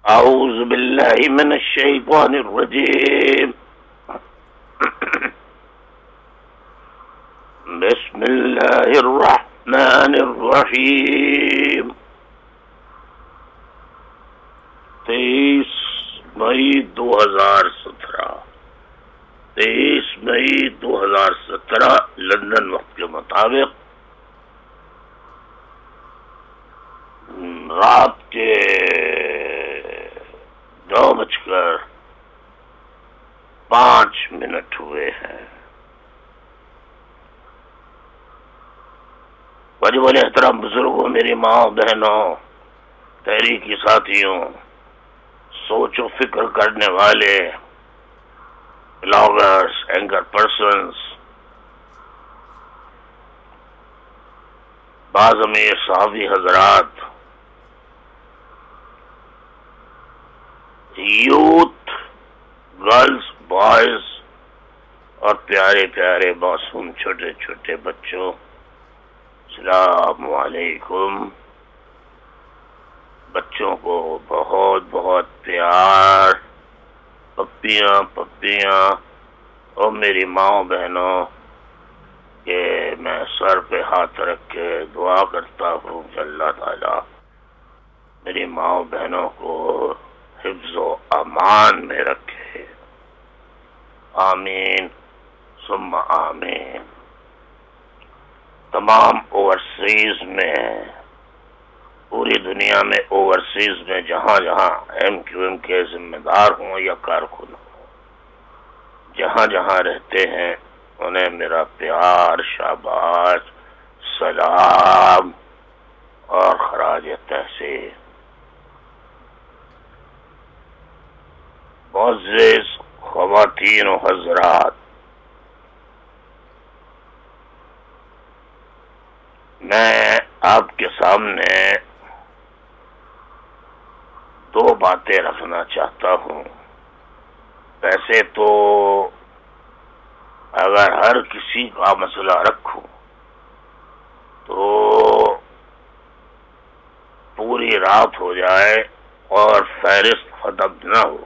أعوذ بالله من الشيطان الرجيم. بسم الله الرحمن الرحيم. 23 مئی 2017 لندن وقت کے مطابق رات کے 9:05 ہوئے ہیں. واجب الاحترام بزرگوں، میری ماں بہنوں، تحریکی ساتھیوں، سوچ و فکر کرنے والے بلاگرز، اینکر پرسنز، بعض امیر صحافی حضرات، یوتھ، گرلز، بوائز اور پیارے پیارے معصوم چھوٹے چھوٹے بچوں، السلام علیکم. بچوں کو بہت بہت پیار، پپیاں اور میری ماں بہنوں، کہ میں سر پہ ہاتھ رکھ کے دعا کرتا ہوں کہ اللہ تعالیٰ میری ماں بہنوں کو حفظ و امان میں رکھے. آمین ثم آمین. تمام اوورسیز میں، پوری دنیا میں اوورسیز میں جہاں جہاں ایم کیو ایم کے ذمہ دار ہوں یا کارکن ہوں، جہاں جہاں رہتے ہیں، انہیں میرا پیار، شاباش، سلام اور خراج تحسین. معزز خواتین و حضرات، میں آپ کے سامنے دو باتیں رکھنا چاہتا ہوں. ویسے تو اگر ہر کسی کا مسئلہ رکھوں تو پوری رات ہو جائے اور فہرست ختم نہ ہو.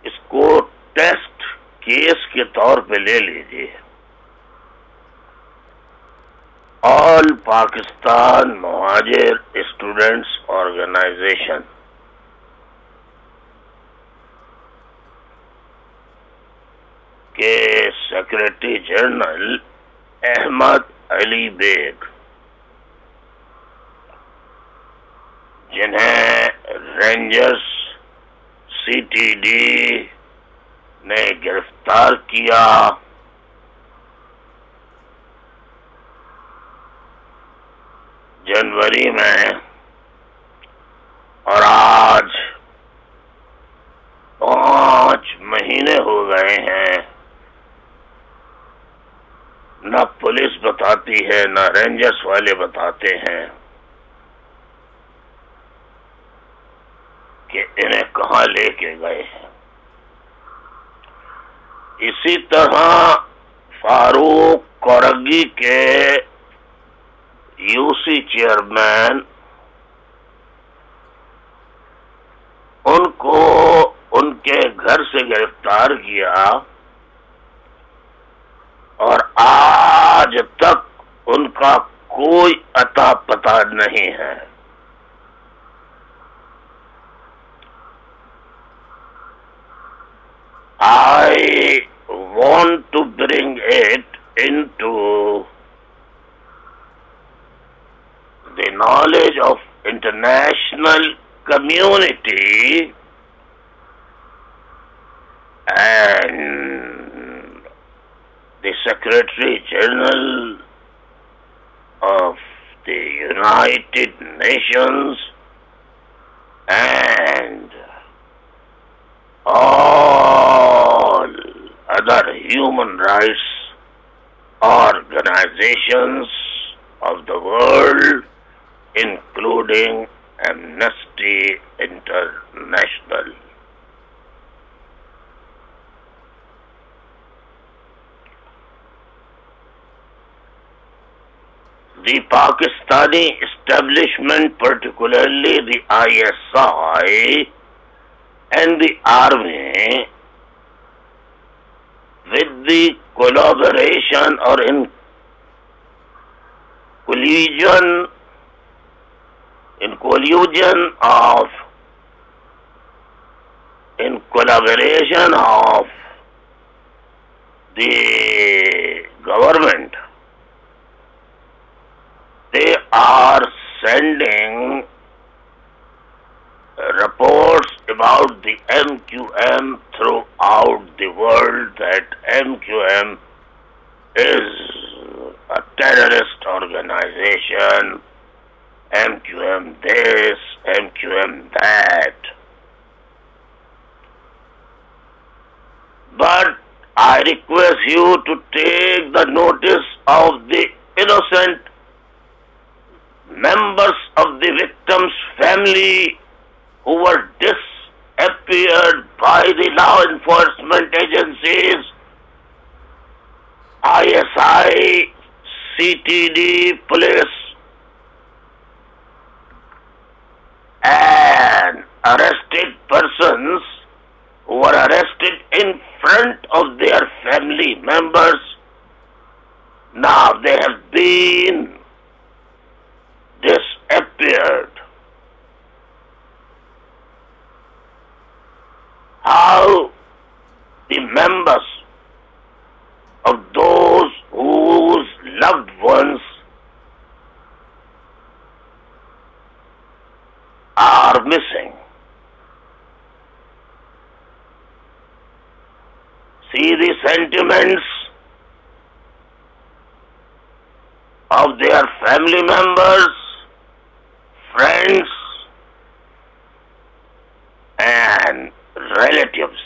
اس کو ٹیسٹ کیس کے طور پہ لے لیجیے. آل پاکستان مہاجر اسٹوڈنٹس آرگنائزیشن کے سیکریٹری جنرل احمد علی بیگ، جنہیں رینجرز CTD نے گرفتار کیا، جنوری میں، اور آج 5 مہینے ہو گئے ہیں. نہ پولیس بتاتی ہے، نہ رینجرز والے بتاتے ہیں کہ انہیں کہاں لے کے گئے ہیں. اسی طرح فاروق کورگی کے UC چیئرمین، ان کو ان کے گھر سے گرفتار کیا اور آج تک ان کا کوئی اتا پتہ نہیں ہے. I want to bring it into the knowledge of international community and the Secretary General of the United Nations and all other human rights organizations of the world, including Amnesty International. the Pakistani establishment, particularly the ISI and the army, with the collaboration or in collaboration of the government, they are sending reports about the MQM throughout the world, that MQM is a terrorist organization, MQM this, MQM that. But I request you to take the notice of the innocent members of the victim's family who were disappeared by the law enforcement agencies, ISI, CTD, police, and arrested persons who were arrested in front of their family members. Now they have been disappeared. How the members of those whose loved ones are missing. See the sentiments of their family members, friends, and relatives.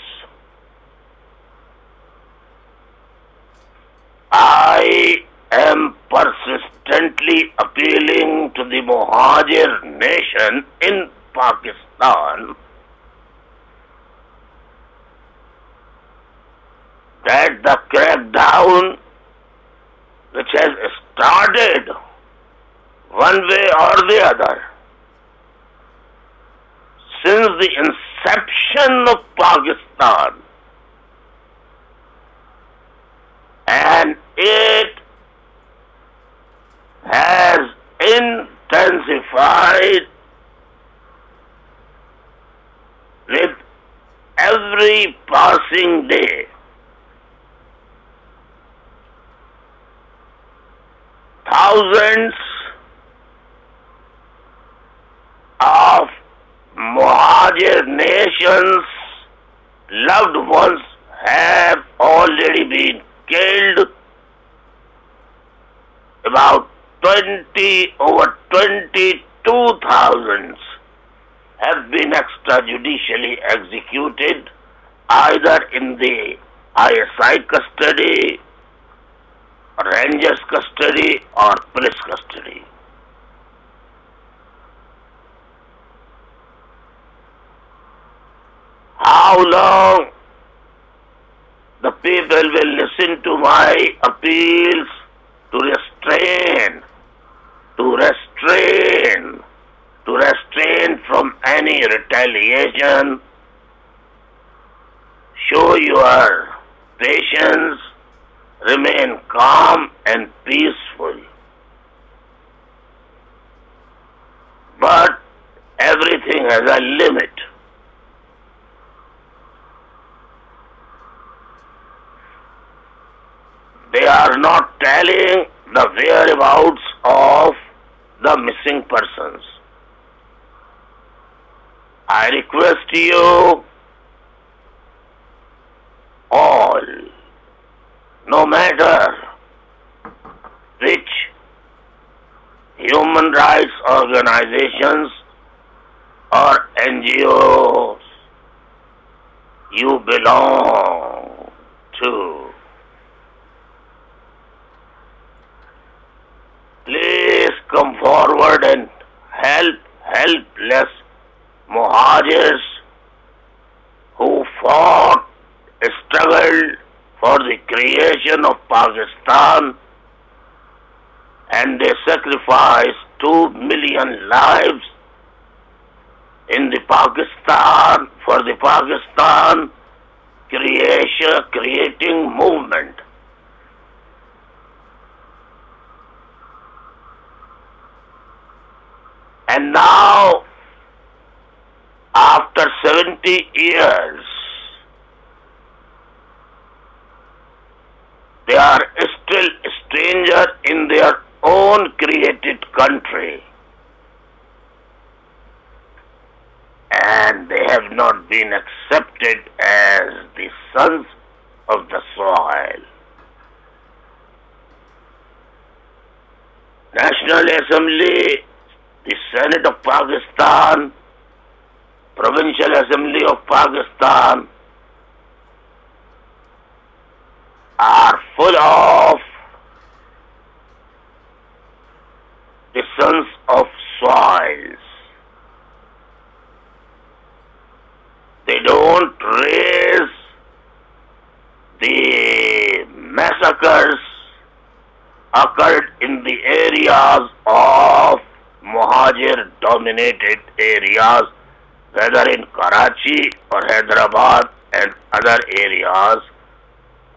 I am persistently appealing to the Muhajir nation in Pakistan that the crackdown which has started one way or the other since the inception of Pakistan, and it has intensified with every passing day. Thousands of Muhajir nations' loved ones have already been killed. About over 22,000 have been extrajudicially executed, either in the ISI custody, Rangers custody, or police custody. How long the people will listen to my appeals to restrain from any retaliation? Show your patience, remain calm and peaceful. But everything has a limit. They are not telling the whereabouts of the missing persons. I request you all, no matter which human rights organizations or NGOs you belong to, please come forward and help helpless Muhajirs who fought, struggled for the creation of Pakistan and they sacrificed 2 million lives in the Pakistan for the Pakistan creating movement. And now, after 70 years, they are still strangers in their own created country. And they have not been accepted as the sons of the soil. National Assembly, the Senate of Pakistan, Provincial Assembly of Pakistan are full of the sons of soils. They don't raise the massacres occurred in the areas of Muhajir-dominated areas, whether in Karachi or Hyderabad and other areas,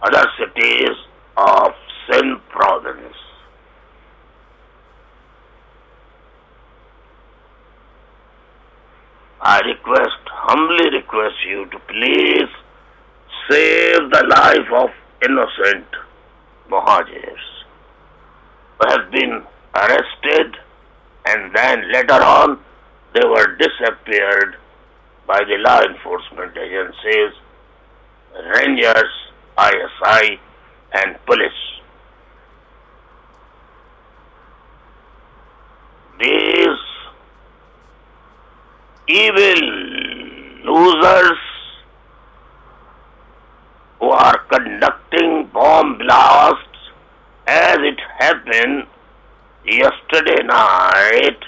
other cities of Sindh province. I humbly request you to please save the life of innocent Muhajirs who have been arrested and then later on they were disappeared by the law enforcement agencies, Rangers, ISI and police. These evil losers who are conducting bomb blasts, as it happened yesterday night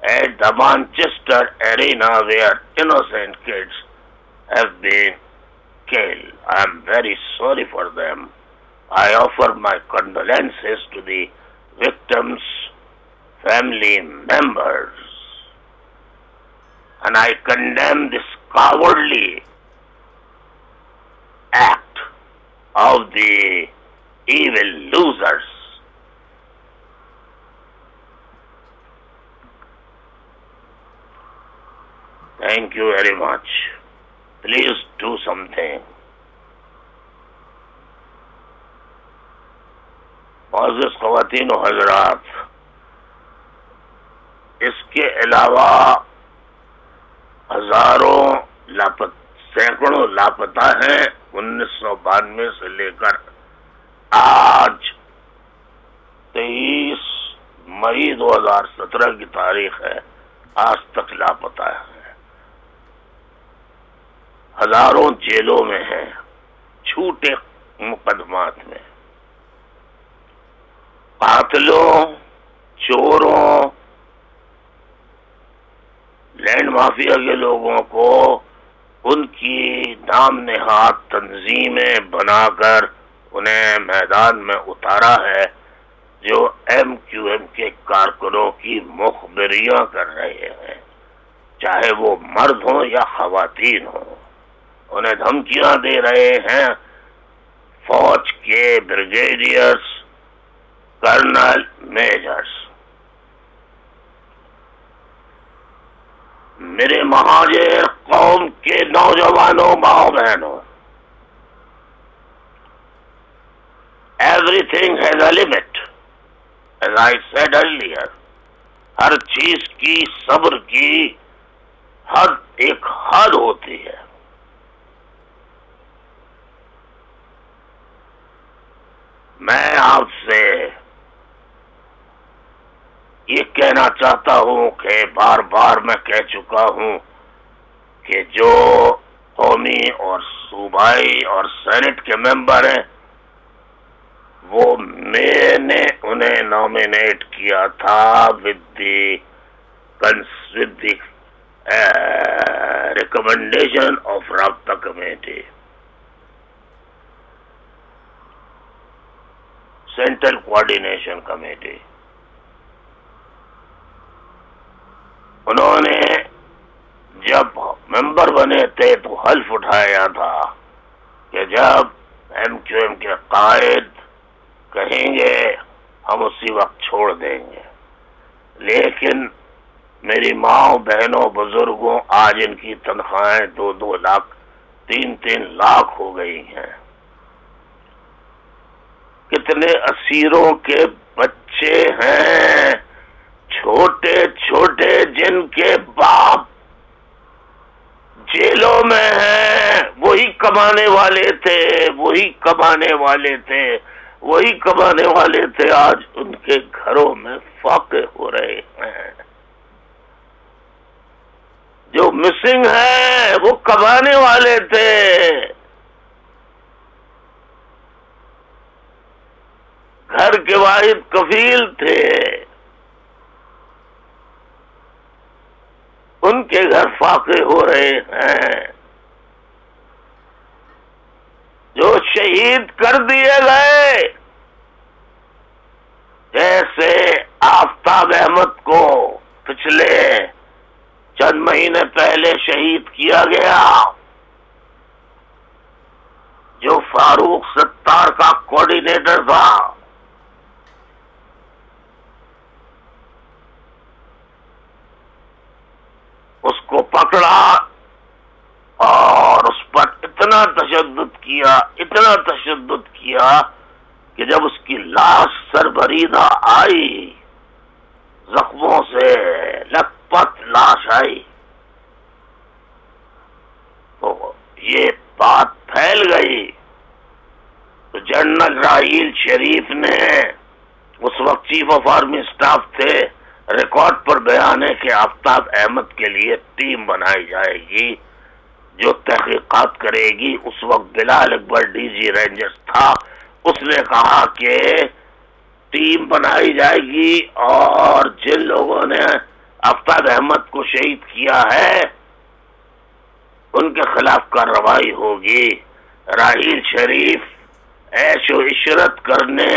at the Manchester Arena where innocent kids have been killed. I am very sorry for them. I offer my condolences to the victims' family members. And I condemn this cowardly act of the evil losers. Thank you very much. Please do something. معزز خواتین و حضرات، اس کے علاوہ سینکڑوں لاپتہ ہیں 1992 سے لے کر آج 23 مئی 2017 کی تاریخ ہے، آج تک لاپتہ ہیں، ہزاروں جیلوں میں ہیں، چھوٹے مقدمات میں، قاتلوں، چوروں، لینڈ مافیا کے لوگوں کو ان کی نام نہاد تنظیمیں بنا کر انہیں میدان میں اتارا ہے، جو ایم کیو ایم کے کارکنوں کی مخبریاں کر رہے ہیں، چاہے وہ مرد ہوں یا خواتین ہوں، انہیں دھمکیاں دے رہے ہیں، فوج کے بریگیڈیئرز، کرنل، میجرز۔ میرے مہاجر قوم کے نوجوانوں، ماؤں بہنوں، everything has a limit, as I said earlier. ہر چیز کی صبر کی ایک حد ہوتی ہے۔ میں آپ سے یہ کہنا چاہتا ہوں کہ بار بار میں کہہ چکا ہوں کہ جو قومی اور صوبائی اور سینٹ کے ممبر ہیں، وہ میں نے انہیں نامینیٹ کیا تھا with the recommendation of رابطہ کمیٹی، سینٹرل کوآرڈینیشن کمیٹی، انہوں نے جب ممبر بنے تھے تو حلف اٹھایا تھا کہ جب ایم کیو ایم کے قائد کہیں گے ہم اسی وقت چھوڑ دیں گے. لیکن میری ماں بہنوں بزرگوں آج ان کی تنخواہیں 2-2 لاکھ 3-3 لاکھ ہو گئی ہیں. کتنے اسیروں کے بچے ہیں چھوٹے چھوٹے جن کے باپ جیلوں میں ہیں. وہی کمانے والے تھے وہی کمانے والے تھے وہی کمانے والے تھے آج ان کے گھروں میں فاقے ہو رہے ہیں. جو مسنگ ہیں وہ کمانے والے تھے. گھر کے واحد کفیل تھے. ان کے گھر فاقے ہو رہے ہیں. جو شہید کر دیے گئے جیسے آفتاب احمد کو پچھلے چند مہینے پہلے شہید کیا گیا، جو فاروق ستار کا کوآرڈینیٹر تھا. اس کو پکڑا اور اس پر اتنا تشدد کیا کہ جب اس کی لاش سربریدہ آئی، زخموں سے لت پت لاش آئی، تو یہ بات پھیل گئی. تو جنرل راحیل شریف نے، اس وقت چیف آف آرمی اسٹاف تھے، ریکارڈ پر بیان ہے کہ آفتاب احمد کے لیے ٹیم بنائی جائے گی جو تحقیقات کرے گی. اس وقت بلال اکبر ڈی جی رینجرز تھا. اس نے کہا کہ ٹیم بنائی جائے گی اور جن لوگوں نے آفتاب احمد کو شہید کیا ہے ان کے خلاف کارروائی ہوگی. راحیل شریف عیش و عشرت کرنے،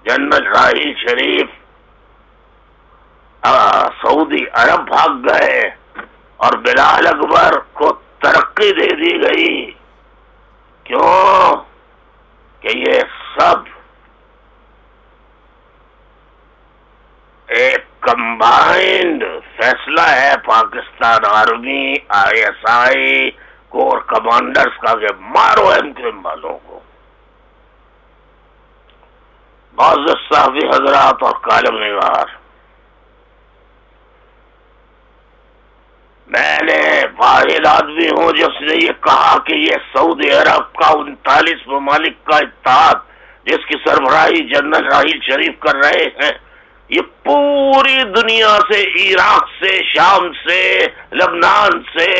جنرل راحیل شریف سعودی عرب بھاگ گئے اور بلال اکبر کو ترقی دے دی گئی. کیوں کہ یہ سب ایک کمبائنڈ فیصلہ ہے Pakistan army, I S I corps commanders کا کہ مارو ایم کیو ایم والوں کو. معزز صحافی حضرات اور کالم نگار، میں نے واحد آدمی ہوں جس نے یہ کہا کہ یہ سعودی عرب کا 39 ممالک کا اتحاد جس کی سربراہی جنرل راحیل شریف کر رہے ہیں، یہ پوری دنیا سے، عراق سے، شام سے، لبنان سے،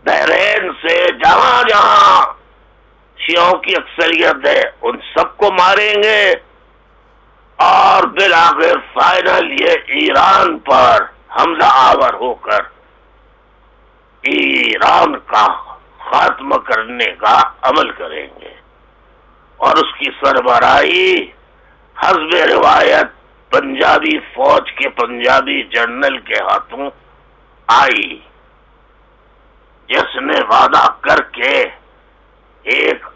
بحرین سے، جہاں جہاں شیعوں کی اکثریت ہے ان سب کو ماریں گے اور بالآخر فائنل یہ ایران پر حملہ آور ہو کر ایران کا خاتمہ کرنے کا عمل کریں گے. اور اس کی سربراہی حسب روایت پنجابی فوج کے پنجابی جنرل کے ہاتھوں آئی، جس نے وعدہ کر کے ایک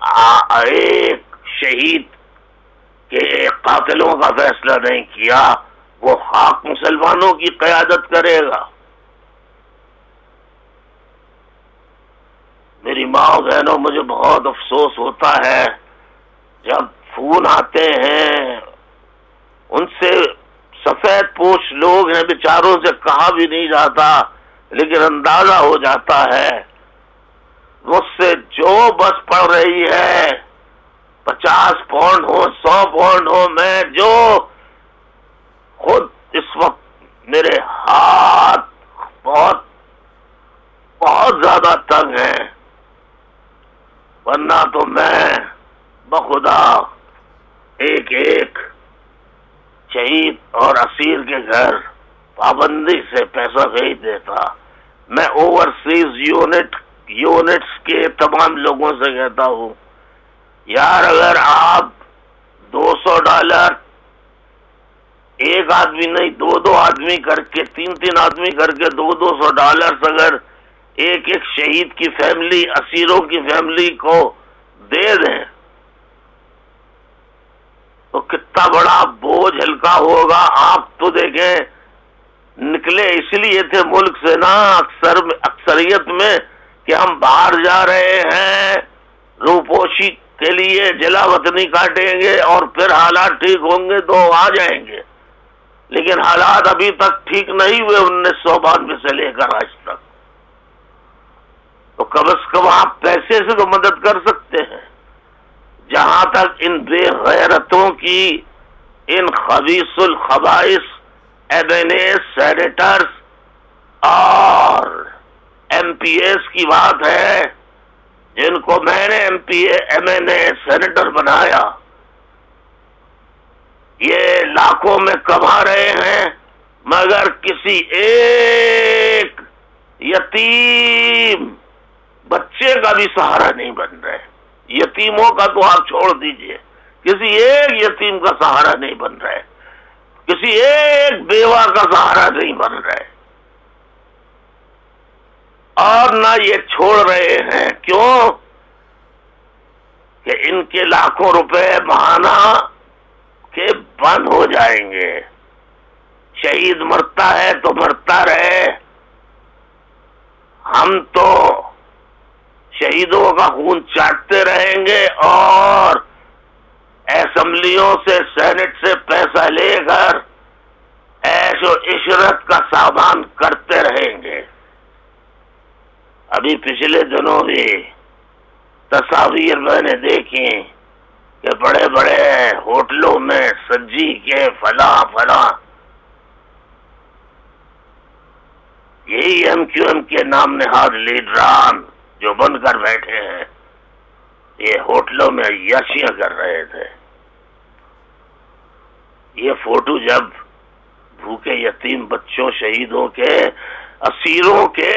شہید کہ قاتلوں کا فیصلہ نہیں کیا، وہ خاک مسلمانوں کی قیادت کرے گا. میری ماں بہنوں، مجھے بہت افسوس ہوتا ہے جب فون آتے ہیں، ان سے سفید پوش لوگ ہیں، بیچاروں سے کہا بھی نہیں جاتا لیکن اندازہ ہو جاتا ہے. مجھ سے جو بس پڑ رہی ہے، 50 پاؤنڈ ہو، 100 پاؤنڈ ہو، میں جو خود اس وقت میرے ہاتھ بہت بہت زیادہ تنگ ہیں، ورنہ تو میں بخدا ایک ایک شہید اور اسیر کے گھر پابندی سے پیسہ بھیج دیتا. میں اوورسیز یونٹس کے تمام لوگوں سے کہتا ہوں، یار اگر آپ $200 ایک آدمی نہیں، دو دو آدمی کر کے، تین تین آدمی کر کے $200 اگر ایک ایک شہید کی فیملی، اسیروں کی فیملی کو دے دیں تو کتنا بڑا بوجھ ہلکا ہوگا. آپ تو دیکھیں نکلے اس لیے تھے ملک سے نا اکثریت میں کہ ہم باہر جا رہے ہیں روپوشی کے لیے، جلا وطنی کاٹیں گے اور پھر حالات ٹھیک ہوں گے تو آ جائیں گے. لیکن حالات ابھی تک ٹھیک نہیں ہوئے 1992 سے لے کر آج تک. تو کم از کم آپ پیسے سے تو مدد کر سکتے ہیں. جہاں تک ان بے غیرتوں کی، ان خبیث الخبائث ایمنیز، سینیٹرز اور ایم پی ایس کی بات ہے، جن کو میں نے ایم این اے سینیٹر بنایا، یہ لاکھوں میں کما رہے ہیں مگر کسی ایک یتیم بچے کا بھی سہارا نہیں بن رہے. یتیموں کا تو آپ چھوڑ دیجئے، کسی ایک یتیم کا سہارا نہیں بن رہے، کسی ایک بیوہ کا سہارا نہیں بن رہے. اور نہ یہ چھوڑ رہے ہیں. کیوں؟ کہ ان کے لاکھوں روپے ماہانہ کے بند ہو جائیں گے. شہید مرتا ہے تو مرتا رہے، ہم تو شہیدوں کا خون چاٹتے رہیں گے اور اسمبلیوں سے، سینٹ سے پیسہ لے کر عیش و عشرت کا سامان کرتے رہیں گے. ابھی پچھلے دنوں بھی تصاویر میں نے دیکھی کہ بڑے بڑے ہوٹلوں میں سجی کے فلاں یہی ایم کیو ایم کے نام نہاد لیڈران جو بن کر بیٹھے ہیں، یہ ہوٹلوں میں عیاشیاں کر رہے تھے. یہ فوٹو جب بھوکے یتیم بچوں، شہیدوں کے، اسیروں کے،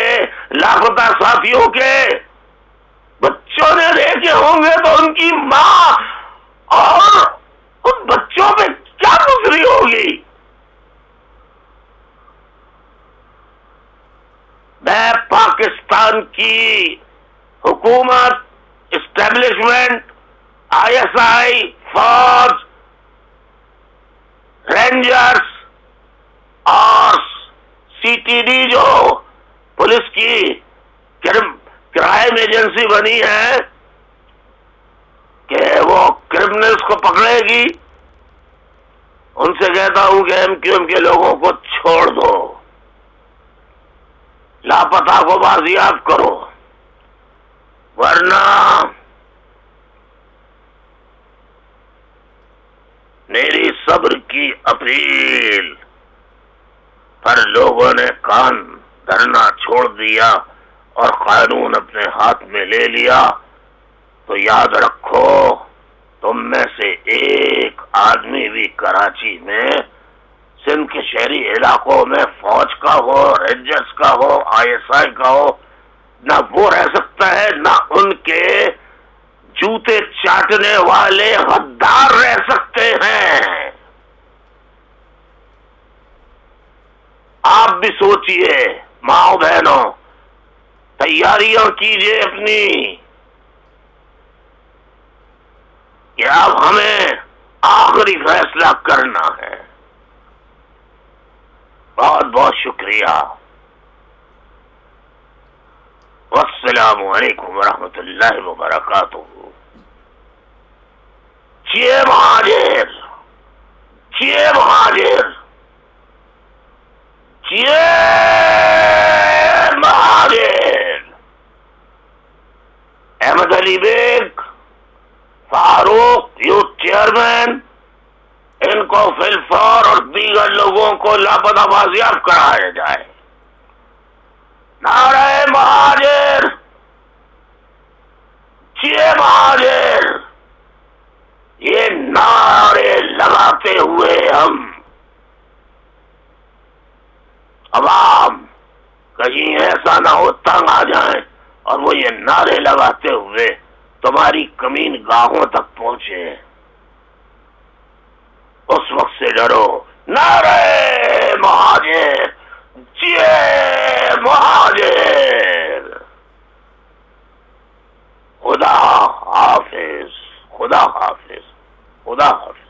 لاپتہ ساتھیوں کے بچوں نے دیکھے ہوں گے تو ان کی ماں اور ان بچوں پہ کیا گزری ہوگی. میں پاکستان کی حکومت، اسٹیبلشمنٹ، آئی ایس آئی، فوج، رینجرز اور سی ٹی ڈی جو پولیس کی کرائم ایجنسی بنی ہے کہ وہ کرمنلز کو پکڑے گی، ان سے کہتا ہوں کہ ایم کیو ایم کے لوگوں کو چھوڑ دو، لاپتہ کو بازیاب کرو، ورنہ میری صبر کی اپیل پر لوگوں نے کان دھرنا چھوڑ دیا اور قانون اپنے ہاتھ میں لے لیا تو یاد رکھو تم میں سے ایک آدمی بھی کراچی میں، سندھ کے شہری علاقوں میں فوج کا ہو، رینجرز کا ہو، آئی ایس آئی کا ہو، نہ وہ رہ سکتا ہے نہ ان کے جوتے چاٹنے والے غدار رہ سکتے ہیں. آپ بھی سوچئے، ماؤں بہنوں، تیاریاں کیجئے اپنی کہ اب ہمیں آخری فیصلہ کرنا ہے. بہت بہت شکریہ. والسلام علیکم ورحمۃ اللہ وبرکاتہ. چیئے مہاجر، چیئے مہاجر، چیئے مہاجر. احمد علی بیگ، فاروق یوتھ چیئرمین، ان کو فی الفور اور دیگر لوگوں کو لاپتہ بازیاب کرایا جائے. نعرہ مہاجر، چیئے مہاجر، یہ نعرے لگاتے ہوئے ہم عوام کہیں ایسا نہ ہو تنگ آ جائیں اور وہ یہ نعرے لگاتے ہوئے تمہاری کمین گاہوں تک پہنچے. اس وقت سے ڈرو نعرہ مہاجر، جئے مہاجر، خدا حافظ، خدا حافظ، خدا حافظ۔